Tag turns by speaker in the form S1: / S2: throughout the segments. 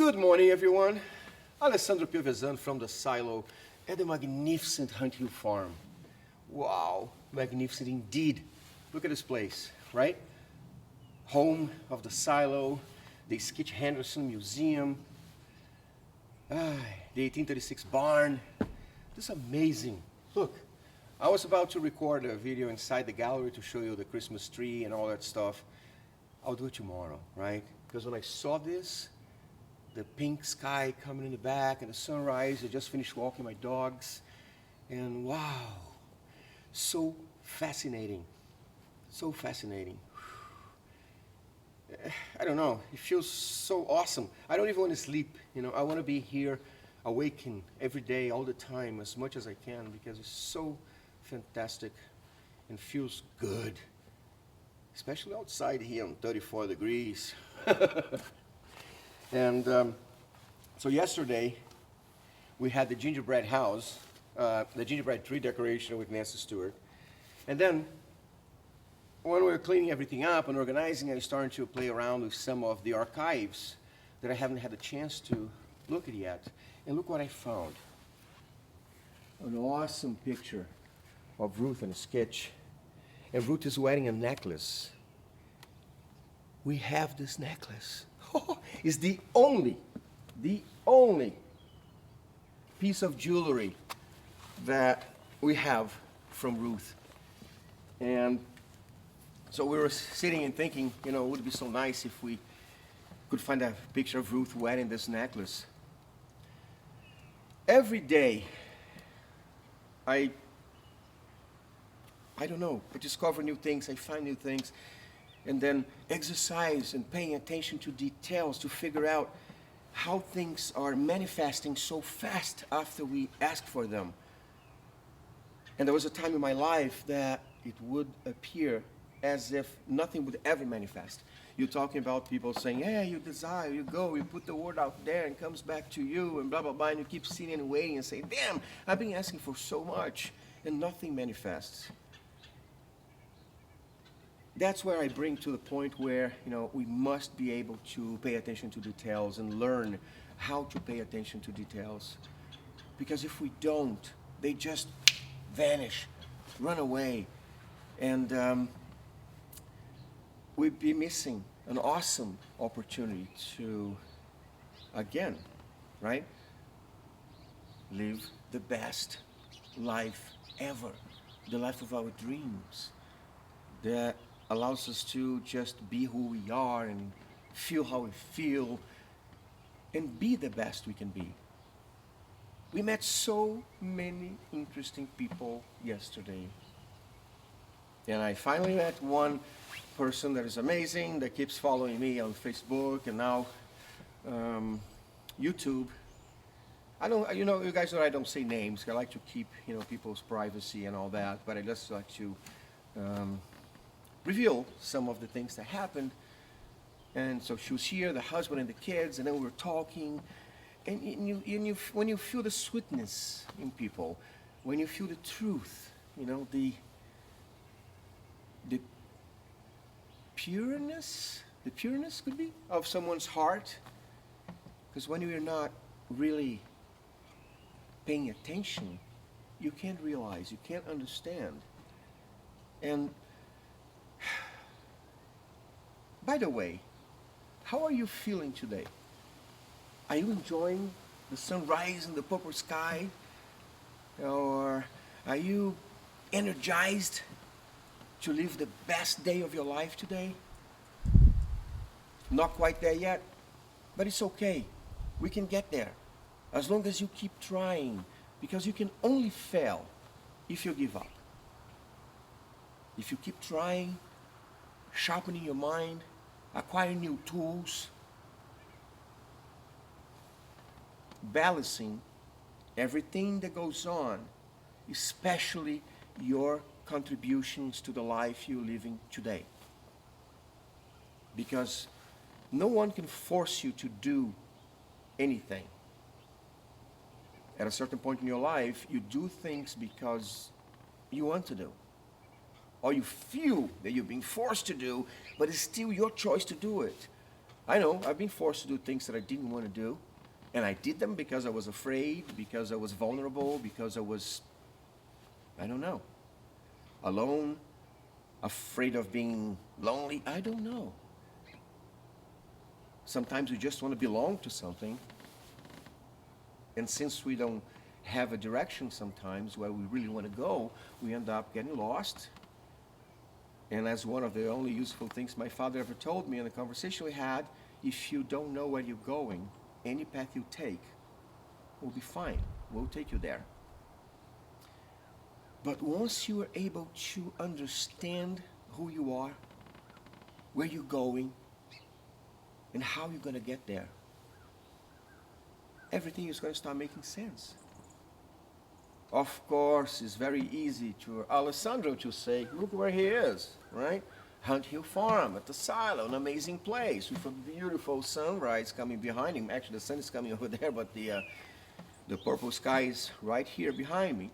S1: Good morning, everyone. Alessandro Piovesan from the silo at the magnificent Hunt Hill Farm. Wow, magnificent indeed. Look at this place, right? Home of the silo, the Skitch Henderson Museum, the 1836 barn. This is amazing. Look, I was about to record a video inside the gallery to show you the Christmas tree and all that stuff. I'll do it tomorrow, right? Because when I saw this, the pink sky coming in the back and the sunrise, I just finished walking my dogs, and wow, so fascinating, so fascinating. I don't know, it feels so awesome. I don't even want to sleep, you know, I want to be here awakened every day, all the time, as much as I can, because it's so fantastic and feels good, especially outside here on 34 degrees. And so yesterday, we had the gingerbread house, the gingerbread tree decoration with Nancy Stewart. And then, when we were cleaning everything up and organizing, I started to play around with some of the archives that I haven't had a chance to look at yet. And look what I found. An awesome picture of Ruth and a sketch. And Ruth is wearing a necklace. We have this necklace. It's the only piece of jewelry that we have from Ruth. And so we were sitting and thinking, you know, it would be so nice if we could find a picture of Ruth wearing this necklace. Every day, I don't know, I discover new things, I find new things, and then exercise and paying attention to details to figure out how things are manifesting so fast after we ask for them. And there was a time in my life that it would appear as if nothing would ever manifest. You're talking about people saying, hey, you desire, you go, you put the word out there and it comes back to you and blah, blah, blah, and you keep sitting and waiting and saying, damn, I've been asking for so much and nothing manifests. That's where I bring to the point where, you know, we must be able to pay attention to details and learn how to pay attention to details. Because if we don't, they just vanish, run away, and we'd be missing an awesome opportunity to, again, right, live the best life ever, the life of our dreams, that allows us to just be who we are and feel how we feel and be the best we can be. We met so many interesting people yesterday. And I finally met one person that is amazing, that keeps following me on Facebook and now YouTube. I don't, you know, you guys know I don't say names. I like to keep, you know, people's privacy and all that, but I just like to reveal some of the things that happened. And so she was here, the husband and the kids, and then we were talking. And when you feel the sweetness in people, when you feel the truth, you know, the pureness could be of someone's heart. Because when you're not really paying attention, you can't realize, you can't understand. And by the way, how are you feeling today? Are you enjoying the sunrise and the purple sky? Or are you energized to live the best day of your life today? Not quite there yet, but it's okay. We can get there as long as you keep trying, because you can only fail if you give up. If you keep trying, sharpening your mind, acquiring new tools, balancing everything that goes on, especially your contributions to the life you're living today. Because no one can force you to do anything. At a certain point in your life, you do things because you want to do. Or you feel that you're being forced to do, but it's still your choice to do it. I know, I've been forced to do things that I didn't want to do. And I did them because I was afraid, because I was vulnerable, because I was, I don't know, alone, afraid of being lonely. I don't know. Sometimes we just want to belong to something. And since we don't have a direction sometimes where we really want to go, we end up getting lost. And as one of the only useful things my father ever told me in the conversation we had, if you don't know where you're going, any path you take will be fine. We'll take you there. But once you are able to understand who you are, where you're going, and how you're going to get there, everything is going to start making sense. Of course, it's very easy to Alessandro to say, look where he is, right? Hunt Hill Farm at the silo, an amazing place with a beautiful sunrise coming behind him. Actually, the sun is coming over there, but the purple sky is right here behind me.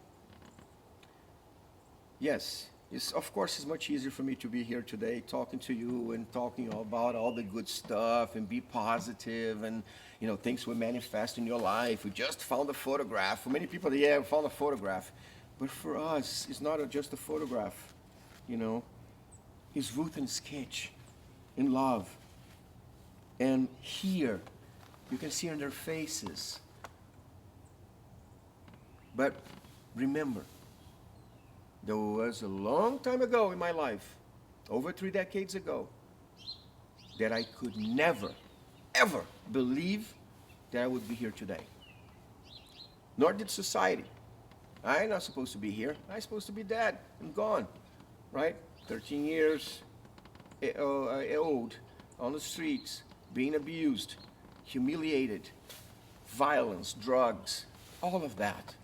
S1: Yes, of course, it's much easier for me to be here today talking to you and talking about all the good stuff and be positive and, you know, things will manifest in your life. We just found a photograph. For many people, yeah, we found a photograph. But for us, it's not just a photograph, you know. It's Ruth and Sketch in love. And here, you can see on their faces. But remember, there was a long time ago in my life, over 3 decades ago, that I could never, ever believe that I would be here today. Nor did society. I'm not supposed to be here. I'm supposed to be dead and gone, right? 13 years old, on the streets, being abused, humiliated, violence, drugs, all of that.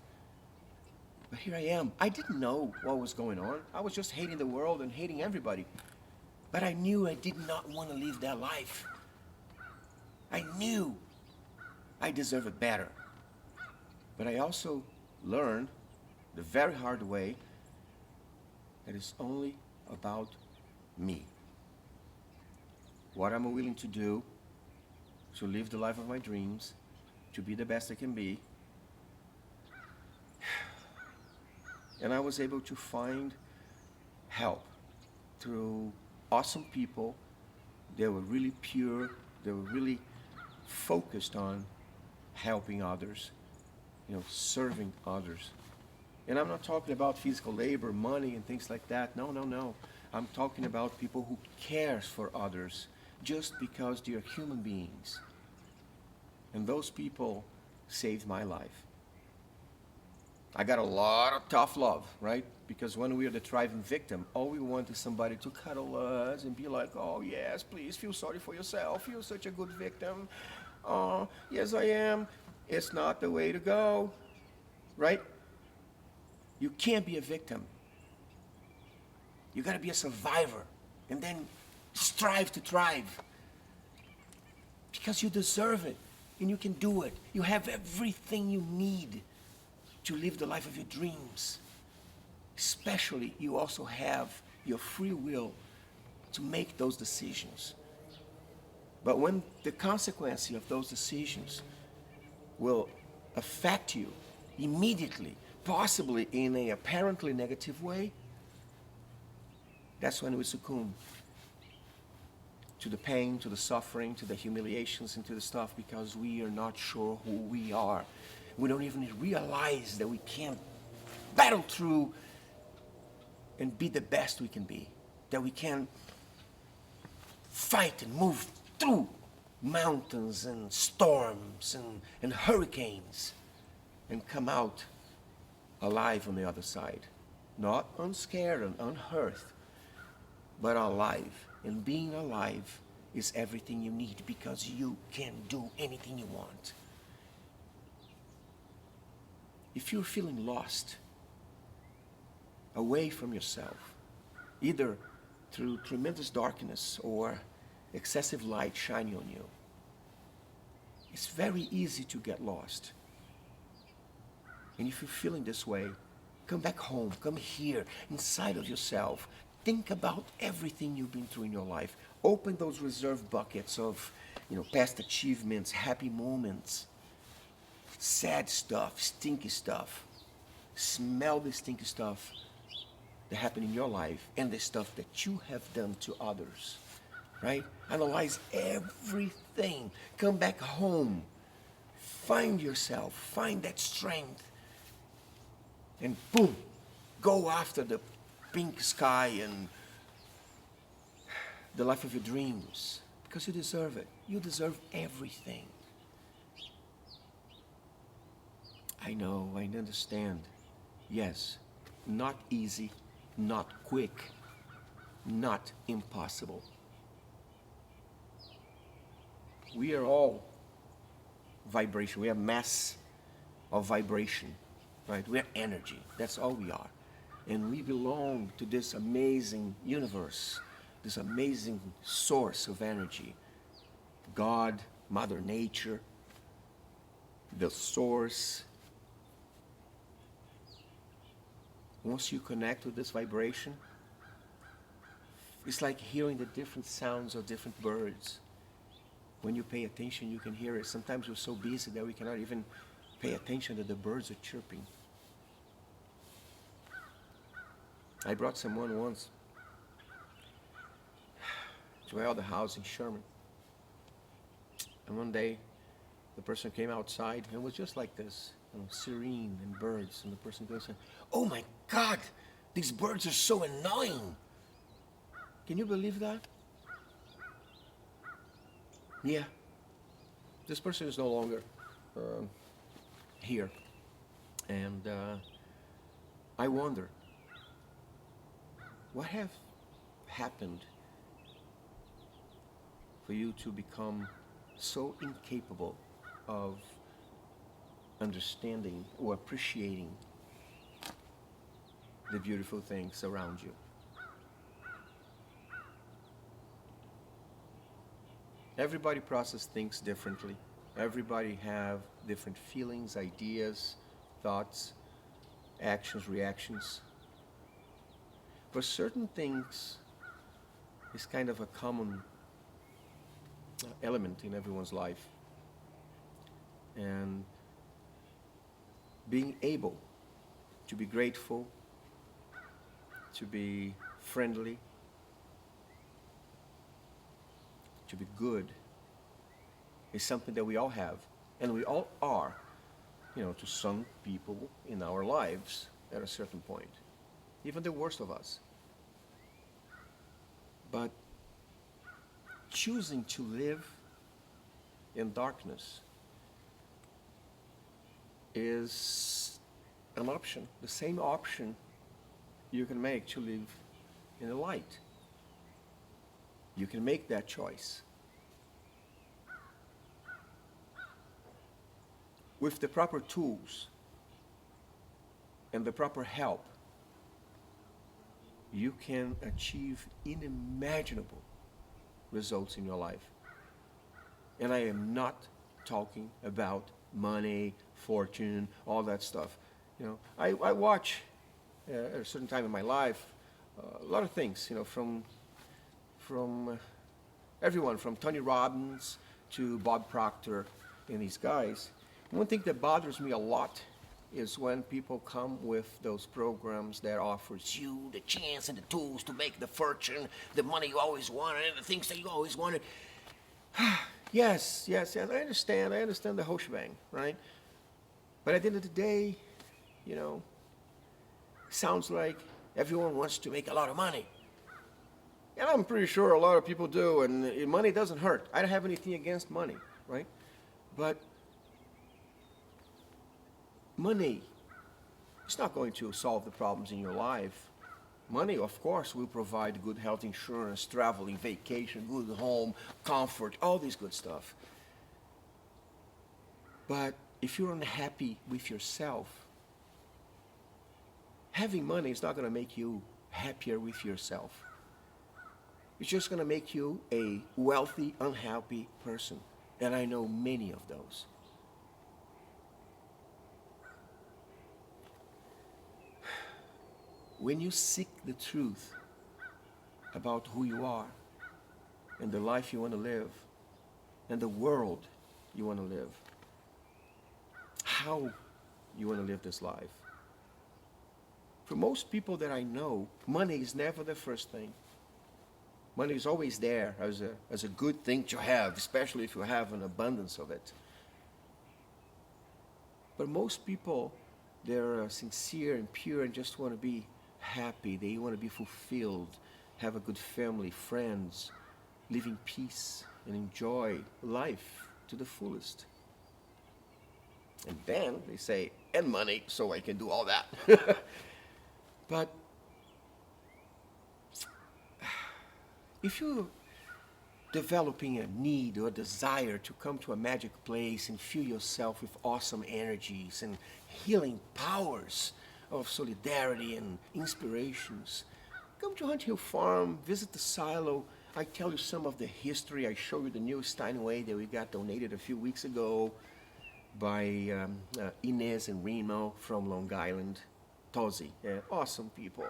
S1: But here I am. I didn't know what was going on. I was just hating the world and hating everybody. But I knew I did not want to live that life. I knew I deserved better. But I also learned the very hard way that it's only about me. What I'm willing to do to live the life of my dreams, to be the best I can be. And I was able to find help through awesome people. They were really pure. They were really focused on helping others, you know, serving others. And I'm not talking about physical labor, money, and things like that. No, no, no. I'm talking about people who cares for others just because they are human beings. And those people saved my life. I got a lot of tough love, right? Because when we are the thriving victim, all we want is somebody to cuddle us and be like, oh yes, please feel sorry for yourself. You're such a good victim. Oh, yes I am. It's not the way to go, right? You can't be a victim. You gotta be a survivor and then strive to thrive. Because you deserve it and you can do it. You have everything you need to live the life of your dreams. Especially, you also have your free will to make those decisions. But when the consequence of those decisions will affect you immediately, possibly in a apparently negative way, that's when we succumb to the pain, to the suffering, to the humiliations, and to the stuff because we are not sure who we are. We don't even realize that we can't battle through and be the best we can be. That we can fight and move through mountains and storms and hurricanes and come out alive on the other side. Not unscared and unhurt, but alive. And being alive is everything you need because you can do anything you want. If you're feeling lost, away from yourself, either through tremendous darkness or excessive light shining on you, it's very easy to get lost. And if you're feeling this way, come back home, come here, inside of yourself, think about everything you've been through in your life. Open those reserve buckets of, past achievements, happy moments, sad stuff, stinky stuff. Smell the stinky stuff that happened in your life and the stuff that you have done to others, right? Analyze everything. Come back home. Find yourself. Find that strength. And boom, go after the pink sky and the life of your dreams, because you deserve it. You deserve everything. I know, I understand. Yes, not easy, not quick, not impossible. We are all vibration. We are mass of vibration, right? We are energy. That's all we are. And we belong to this amazing universe, this amazing source of energy. God, Mother Nature, the source. Once you connect with this vibration, it's like hearing the different sounds of different birds. When you pay attention, you can hear it. Sometimes we're so busy that we cannot even pay attention that the birds are chirping. I brought someone once to my other house in Sherman. And one day, the person came outside and it was just like this, serene and birds. And the person goes, "Oh my God, these birds are so annoying." Can you believe that? Yeah. This person is no longer here. And I wonder, what have happened for you to become so incapable of understanding or appreciating the beautiful things around you? Everybody processes things differently. Everybody have different feelings, ideas, thoughts, actions, reactions. For certain things, it's kind of a common element in everyone's life. And being able to be grateful, to be friendly, to be good is something that we all have, and we all are, to some people in our lives at a certain point, even the worst of us. But choosing to live in darkness is an option, the same option you can make to live in the light. You can make that choice. With the proper tools and the proper help, you can achieve unimaginable results in your life. And I am not talking about money, fortune, all that stuff. I watch at a certain time in my life a lot of things, from everyone from Tony Robbins to Bob Proctor and these guys. One thing that bothers me a lot is when people come with those programs that offers you the chance and the tools to make the fortune, the money you always wanted, and the things that you always wanted. Yes, I understand the whole shebang, right? But at the end of the day, sounds like everyone wants to make a lot of money. And I'm pretty sure a lot of people do, and money doesn't hurt. I don't have anything against money, right? But money is not going to solve the problems in your life. Money, of course, will provide good health insurance, traveling, vacation, good home, comfort, all this good stuff. But if you're unhappy with yourself, having money is not going to make you happier with yourself. It's just going to make you a wealthy, unhappy person. And I know many of those. When you seek the truth, about who you are and the life you want to live and the world you want to live. How you want to live this life. For most people that I know, money is never the first thing. Money is always there as a good thing to have, especially if you have an abundance of it. But most people, they're sincere and pure and just want to be happy. They want to be fulfilled, have a good family, friends, live in peace and enjoy life to the fullest. And then they say, and money, so I can do all that. But if you're developing a need or a desire to come to a magic place and fill yourself with awesome energies and healing powers of solidarity and inspirations, come to Hunt Hill Farm, visit the silo. I tell you some of the history. I show you the new Steinway that we got donated a few weeks ago by Inez and Remo from Long Island. Tozi, awesome people.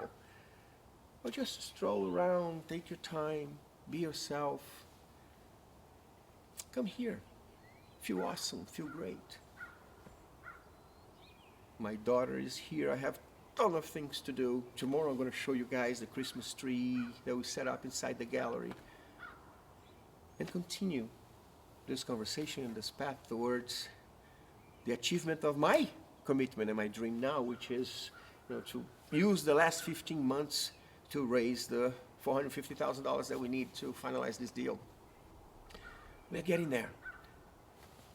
S1: Or just stroll around, take your time, be yourself. Come here, feel awesome, feel great. My daughter is here. I have a ton of things to do. Tomorrow I'm going to show you guys the Christmas tree that we set up inside the gallery. And continue this conversation and this path towards the achievement of my commitment and my dream now, which is to use the last 15 months to raise the $450,000 that we need to finalize this deal. We're getting there.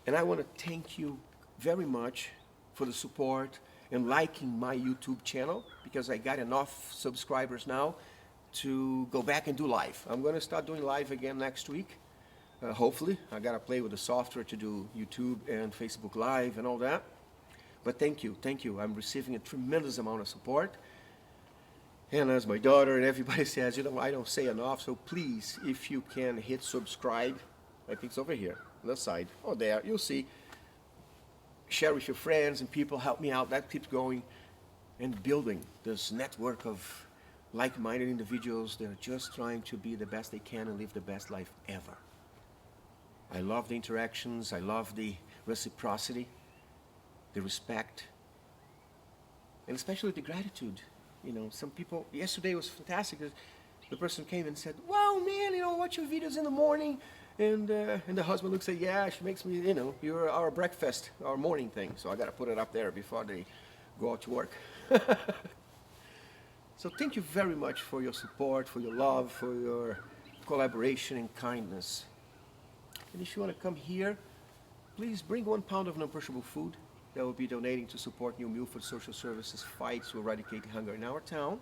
S1: And I want to thank you very much for the support and liking my YouTube channel, because I got enough subscribers now to go back and do live. I'm going to start doing live again next week. Hopefully. I got to play with the software to do YouTube and Facebook Live and all that. But thank you, thank you. I'm receiving a tremendous amount of support. And as my daughter and everybody says, I don't say enough, so please, if you can hit subscribe, I think it's over here, on the side, or there, you'll see. Share with your friends and people, help me out. That keeps going and building this network of like-minded individuals that are just trying to be the best they can and live the best life ever. I love the interactions, I love the reciprocity, the respect, and especially the gratitude. Some people, yesterday was fantastic. The person came and said, wow, man, watch your videos in the morning. And the husband looks at, yeah, she makes me, you're our breakfast, our morning thing. So I got to put it up there before they go out to work. So thank you very much for your support, for your love, for your collaboration and kindness. And if you want to come here, please bring 1 pound of non-perishable food that will be donating to support New Milford Social Services fight to eradicate hunger in our town,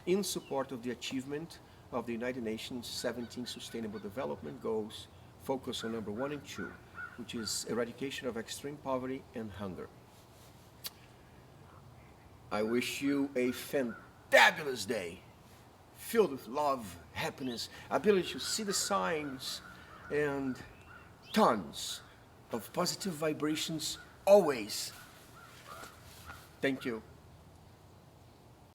S1: in support of the achievement of the United Nations 17 Sustainable Development Goals, focus on number 1 and 2, which is eradication of extreme poverty and hunger. I wish you a fantabulous day, filled with love, happiness, ability to see the signs, and tons of positive vibrations always. Thank you.